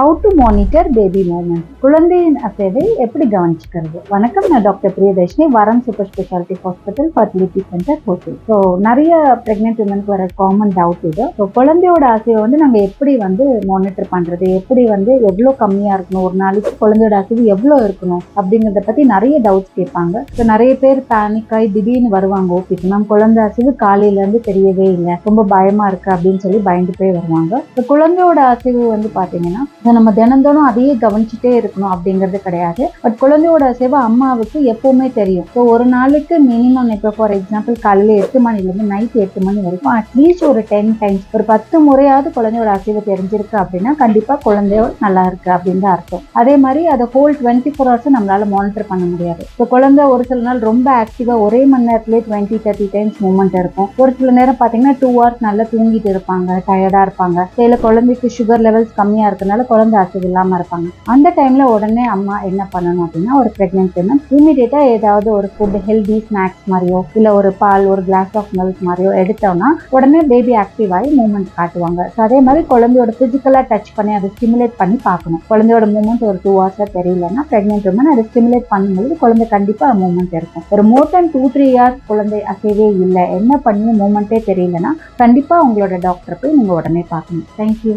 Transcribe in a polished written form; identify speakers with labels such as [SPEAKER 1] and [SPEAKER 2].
[SPEAKER 1] How to monitor baby movement, குழந்தையின் அசைவை எப்படி கவனிச்சுக்கிறது. வணக்கம், நான் doctor Priyadarshini, Varam super speciality hospital fertility centre Kottur. So நிறைய பிரெக்னென்ட் விமனுக்கு வர காமன் டவுட் இது. ஸோ குழந்தையோட அசைவை நாங்கள் எப்படி மானிட்டர் பண்ணுறது, எப்படி எவ்வளோ கம்மியாக இருக்கணும், ஒரு நாளைக்கு குழந்தையோட அசைவு எவ்வளோ இருக்கணும் அப்படிங்கிறத பற்றி நிறைய டவுட்ஸ் கேட்பாங்க. ஸோ நிறைய பேர் பேனிக் ஆகி திடீர்னு வருவாங்க ஓபிக்கு, நம்ம குழந்தை அசைவு காலையிலேருந்து தெரியவே இல்லை, ரொம்ப பயமாக இருக்குது அப்படின்னு சொல்லி பயந்து போய் வருவாங்க. ஸோ குழந்தையோட அசைவு பார்த்தீங்கன்னா நம்ம தினந்தோறும் அதையே கவனிச்சுட்டே இருக்கணும் அப்படிங்கிறது கிடையாது. பட் குழந்தையோட அசைவு அம்மாவுக்கு எப்பவுமே தெரியும். ஸோ ஒரு நாளைக்கு மினிமம், இப்போ ஃபார் எக்ஸாம்பிள் காலையில் 8 மணிலேருந்து நைட் 8 மணி வரைக்கும் அட்லீஸ்ட் ஒரு 10 டைம்ஸ், ஒரு 10 முறையாவது குழந்தையோட அசைவு தெரிஞ்சிருக்கு அப்படின்னா கண்டிப்பாக குழந்தையோட நல்லா இருக்கு அப்படின்னு தான் அர்த்தம். அதே மாதிரி அதை ஹோல் 24 ஹவர்ஸ் நம்மளால மானிட்டர் பண்ண முடியாது. ஸோ குழந்தை ஒரு சில நாள் ரொம்ப ஆக்டிவாக ஒரே மணி நேரத்திலே 20-30 டைம்ஸ் மூவ்மெண்ட் இருக்கும். ஒரு சில நேரம் பார்த்தீங்கன்னா 2 ஹவர்ஸ் நல்லா தூங்கிட்டு இருப்பாங்க, டயர்டாக இருப்பாங்க. சில குழந்தைக்கு சுகர் லெவல்ஸ் கம்மியாக இருக்கனால குழந்தை அசைவு இல்லாமல் இருப்பாங்க. அந்த டைம்ல உடனே அம்மா என்ன பண்ணணும் அப்படின்னா, ஒரு பிரெக்னென்ட் விமன் இமீடியட்டா ஏதாவது ஒரு ஃபுட், ஹெல்தி ஸ்நாக்ஸ் மாதிரியோ இல்ல ஒரு பால், ஒரு கிளாஸ் ஆஃப் மில்க் மாதிரியோ எடுத்தோம்னா உடனே பேபி ஆக்டிவ் ஆகி மூவ்மெண்ட் காட்டுவாங்க. ஸோ அதே மாதிரி குழந்தையோட பிசிக்கலா டச் பண்ணி அதை ஸ்டிமுலேட் பண்ணி பார்க்கணும். குழந்தையோட மூவ்மெண்ட் ஒரு 2 ஹவர்ஸ் தெரியலன்னா பிரெக்னென்ட் விமன் அதை ஸ்டிமுலேட் பண்ணும்போது குழந்தை கண்டிப்பா மூவ்மெண்ட் இருக்கும். ஒரு மோர் தென் 2-3 ஹவர்ஸ் குழந்தை அசைவே இல்லை, என்ன பண்ணி மூவ்மெண்ட்டே தெரியலன்னா கண்டிப்பா உங்களோட டாக்டர் போய் நீங்க உடனே பார்க்கணும். தேங்க்யூ.